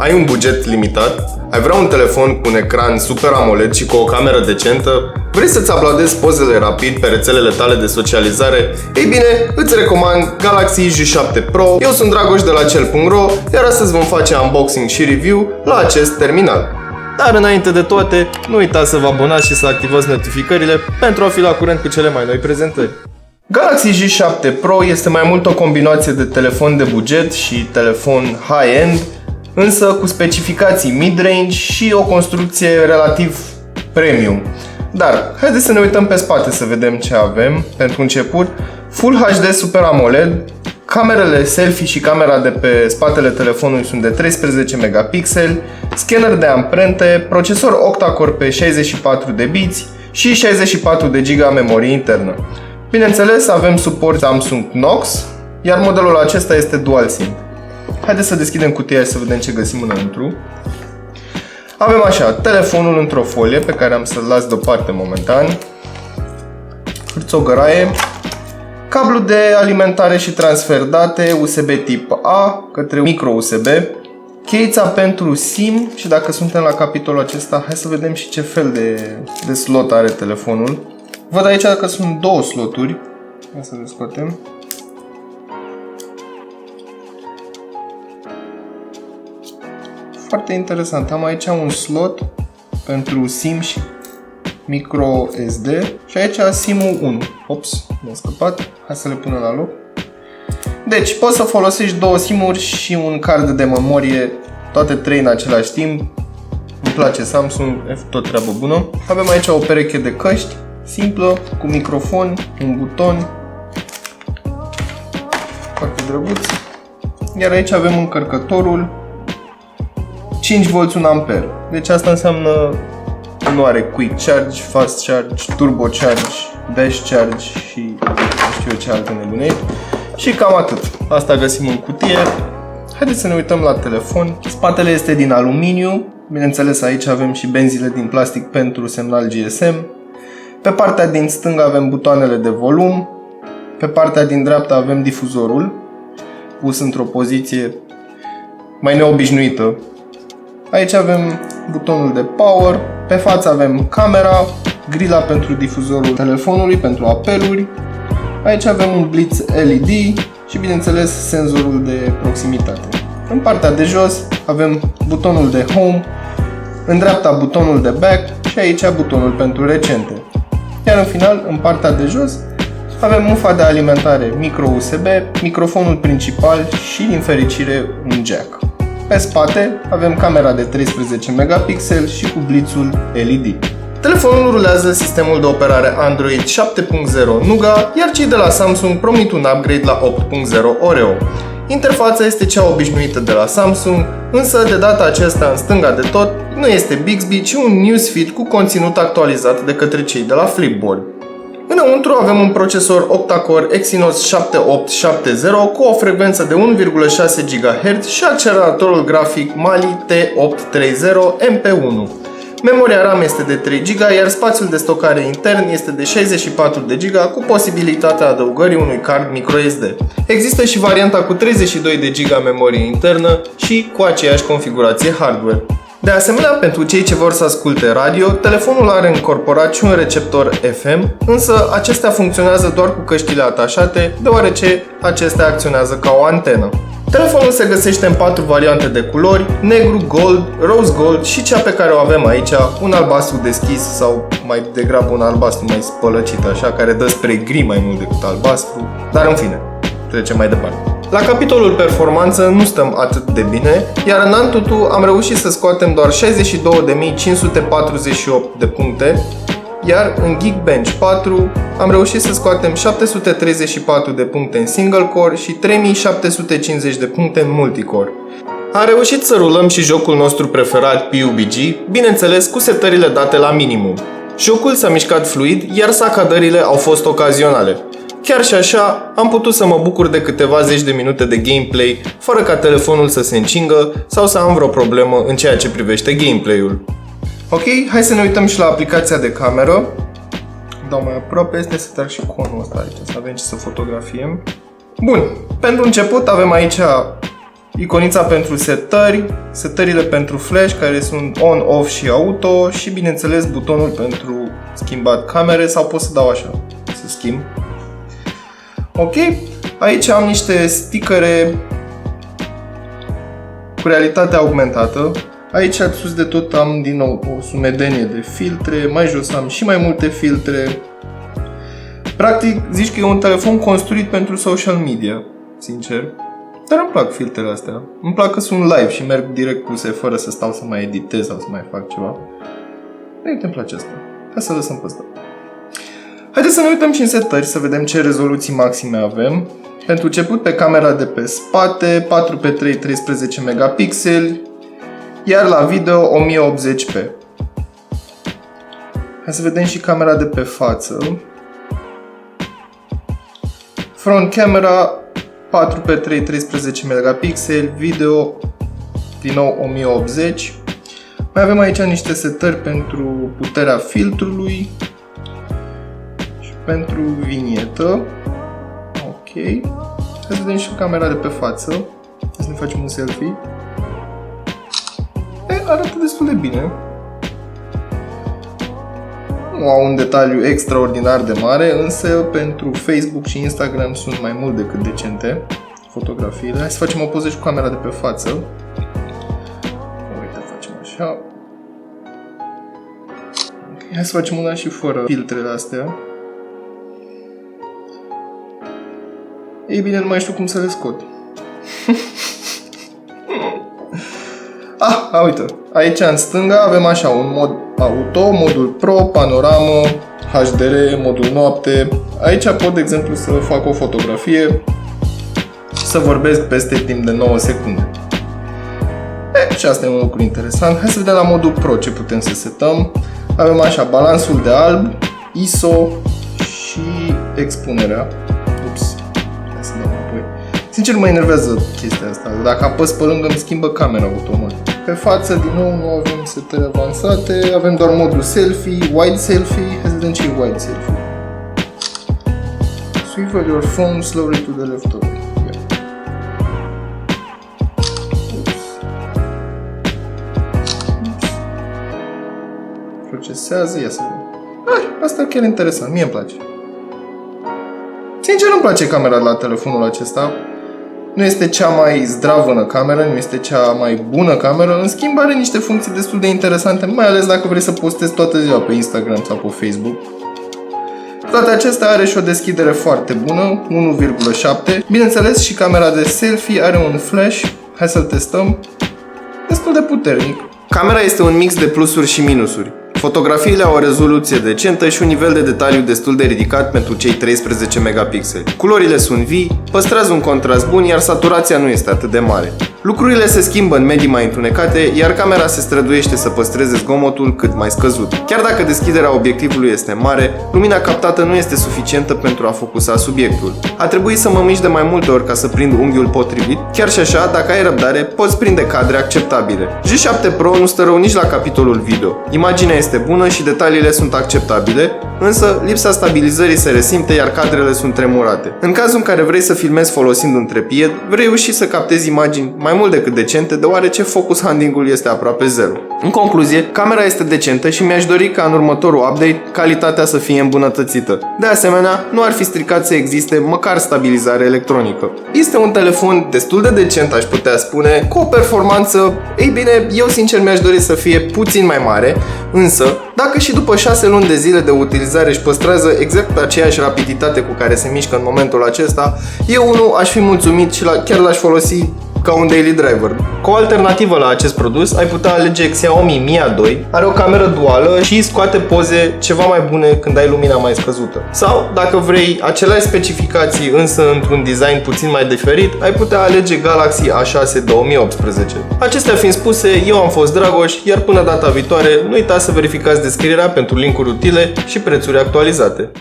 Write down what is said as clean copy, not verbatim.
ai un buget limitat, ai vrea un telefon cu un ecran Super AMOLED și cu o cameră decentă, vrei să-ți uploadezi pozele rapid pe rețelele tale de socializare, ei bine, îți recomand Galaxy J7 Pro. Eu sunt Dragoș de la Cel.ro, iar astăzi vom face unboxing și review la acest terminal. Dar înainte de toate, nu uitați să vă abonați și să activați notificările pentru a fi la curent cu cele mai noi prezentări. Galaxy J7 Pro este mai mult o combinație de telefon de buget și telefon high-end, însă cu specificații mid-range și o construcție relativ premium. Dar haideți să ne uităm pe spate să vedem ce avem. Pentru început, Full HD Super AMOLED, camerele selfie și camera de pe spatele telefonului sunt de 13 megapixeli, scanner de amprente, procesor octa-core pe 64 de biți și 64 de GB memorie internă. Bineînțeles, avem suport Samsung Knox, iar modelul acesta este Dual SIM. Haideți să deschidem cutia și să vedem ce găsim înăuntru. Avem așa, telefonul într-o folie pe care am să-l las deoparte momentan, hârțogăraie, cablu de alimentare și transfer date USB tip A către micro USB, cheița pentru SIM și dacă suntem la capitolul acesta, hai să vedem și ce fel de slot are telefonul. Văd aici că sunt două sloturi, hai să le scoatem. Foarte interesant, am aici un slot pentru SIM și micro SD și aici SIM-ul 1. Ops, mi-a scăpat, hai să le punem la loc. Deci, poți să folosești două SIM-uri și un card de memorie, toate trei în același timp. Îmi place Samsung, e tot treabă bună. Avem aici o pereche de căști simplă, cu microfon, un buton, foarte drăguț. Iar aici avem încărcătorul, 5V 1A. Deci asta înseamnă nu are Quick Charge, Fast Charge, Turbo Charge, Dash Charge și nu știu eu ce alte nebunei. Și cam atât. Asta găsim în cutie. Haideți să ne uităm la telefon. Spatele este din aluminiu. Bineînțeles, aici avem și benzile din plastic pentru semnal GSM. Pe partea din stânga avem butoanele de volum. Pe partea din dreapta avem difuzorul, pus într-o poziție mai neobișnuită. Aici avem butonul de power. Pe față avem camera, grila pentru difuzorul telefonului, pentru apeluri. Aici avem un blitz LED și, bineînțeles, senzorul de proximitate. În partea de jos avem butonul de home, în dreapta butonul de back și aici butonul pentru recente. Iar în final, în partea de jos, avem mufa de alimentare micro USB, microfonul principal și, din fericire, un jack. Pe spate avem camera de 13 megapixeli și cu blitzul LED. Telefonul rulează sistemul de operare Android 7.0 Nougat, iar cei de la Samsung promit un upgrade la 8.0 Oreo. Interfața este cea obișnuită de la Samsung, însă de data aceasta în stânga de tot nu este Bixby, ci un newsfeed cu conținut actualizat de către cei de la Flipboard. Înăuntru avem un procesor octa-core Exynos 7870 cu o frecvență de 1,6 GHz și acceleratorul grafic Mali T830 MP1. Memoria RAM este de 3 GB, iar spațiul de stocare intern este de 64 de GB cu posibilitatea adăugării unui card microSD. Există și varianta cu 32 de GB memorie internă și cu aceeași configurație hardware. De asemenea, pentru cei ce vor să asculte radio, telefonul are încorporat și un receptor FM, însă acestea funcționează doar cu căștile atașate, deoarece acestea acționează ca o antenă. Telefonul se găsește în 4 variante de culori, negru, gold, rose gold și cea pe care o avem aici, un albastru deschis sau mai degrabă un albastru mai spălăcit așa, care dă spre gri mai mult decât albastru, dar în fine, trecem mai departe. La capitolul performanță nu stăm atât de bine, iar în Antutu am reușit să scoatem doar 62.548 de puncte, iar în Geekbench 4 am reușit să scoatem 734 de puncte în single core și 3750 de puncte în multicore. Am reușit să rulăm și jocul nostru preferat PUBG, bineînțeles cu setările date la minimum. Jocul s-a mișcat fluid, iar sacadările au fost ocazionale. Chiar și așa, am putut să mă bucur de câteva zeci de minute de gameplay, fără ca telefonul să se încingă sau să am vreo problemă în ceea ce privește gameplay-ul. Ok, hai să ne uităm și la aplicația de cameră. Dau mai aproape, este să trag și conul ăsta aici, să avem ce să fotografiem. Bun, pentru început avem aici iconița pentru setări, setările pentru flash care sunt on, off și auto și bineînțeles butonul pentru schimbat camere sau pot să dau așa, să schimb. Ok, aici am niște stickere cu realitate augmentată. Aici sus de tot am din nou o sumedenie de filtre, mai jos am și mai multe filtre. Practic zici că e un telefon construit pentru social media, sincer. Dar îmi plac filtrele astea. Îmi plac că sunt live și merg direct puse fără să stau să mai editez sau să mai fac ceva. Uite, îmi place asta. Hai să lăsăm pe asta. Haideți să ne uităm și în setări să vedem ce rezoluții maxime avem. Pentru început pe camera de pe spate 4x3 13 megapixeli, iar la video 1080p. Hai să vedem și camera de pe față. Front camera 4x3 13 megapixeli, video din nou 1080. Mai avem aici niște setări pentru puterea filtrului și pentru vinietă. Ok. Hai să vedem și camera de pe față. Hai să ne facem un selfie. Arată destul de bine. Nu au un detaliu extraordinar de mare, însă pentru Facebook și Instagram sunt mai mult decât decente fotografiile. Hai să facem o poză și cu camera de pe față. Uite, facem așa. Okay. Hai să facem una și fără filtrele astea. Ei bine, nu mai știu cum să le scot. Uite, aici în stânga avem așa un mod auto, modul pro, panoramă, HDR, modul noapte. Aici pot, de exemplu, să fac o fotografie și să vorbesc peste timp de 9 secunde. Și asta e un lucru interesant. Hai să vedem la modul pro ce putem să setăm. Avem așa balansul de alb, ISO și expunerea. Ups, hai să dau înapoi. Sincer mă enervează chestia asta. Dacă apăs pe lângă îmi schimbă camera automat. Pe față, din nou, nu avem setări avansate, avem doar modul selfie, wide selfie. Hai să vedem ce e wide selfie. Swivel your phone slowly to the left of it. Yeah. Procesează, ia să vedem. Asta e chiar interesant, mie îmi place. Sincer îmi place camera la telefonul acesta. Nu este cea mai zdravănă cameră, nu este cea mai bună cameră, în schimb are niște funcții destul de interesante, mai ales dacă vrei să postezi toată ziua pe Instagram sau pe Facebook. Toate acestea are și o deschidere foarte bună, 1,7. Bineînțeles și camera de selfie are un flash, hai să-l testăm, destul de puternic. Camera este un mix de plusuri și minusuri. Fotografiile au o rezoluție decentă și un nivel de detaliu destul de ridicat pentru cei 13 megapixeli. Culorile sunt vii, păstrează un contrast bun, iar saturația nu este atât de mare. Lucrurile se schimbă în medii mai întunecate, iar camera se străduiește să păstreze zgomotul cât mai scăzut. Chiar dacă deschiderea obiectivului este mare, lumina captată nu este suficientă pentru a focusa subiectul. A trebuit să mă mișc de mai multe ori ca să prind unghiul potrivit, chiar și așa, dacă ai răbdare, poți prinde cadre acceptabile. G7 Pro nu stă rău nici la capitolul video. Imaginea este bună și detaliile sunt acceptabile, însă lipsa stabilizării se resimte, iar cadrele sunt tremurate. În cazul în care vrei să filmezi folosind un trepied, vrei reuși să captezi imagini mai mult decât decente, deoarece focus handling-ul este aproape zero. În concluzie, camera este decentă și mi-aș dori ca în următorul update calitatea să fie îmbunătățită. De asemenea, nu ar fi stricat să existe măcar stabilizare electronică. Este un telefon destul de decent, aș putea spune, cu o performanță, ei bine, eu sincer mi-aș dori să fie puțin mai mare, însă, dacă și după 6 luni de zile de utilizare își păstrează exact aceeași rapiditate cu care se mișcă în momentul acesta, eu unul aș fi mulțumit și chiar l-aș folosi ca un daily driver. Ca o alternativă la acest produs, ai putea alege Xiaomi Mi A2, are o cameră duală și scoate poze ceva mai bune când ai lumina mai scăzută. Sau, dacă vrei aceleași specificații, însă într-un design puțin mai diferit, ai putea alege Galaxy A6 2018. Acestea fiind spuse, eu am fost Dragoș, iar până data viitoare, nu uitați să verificați descrierea pentru linkuri utile și prețuri actualizate.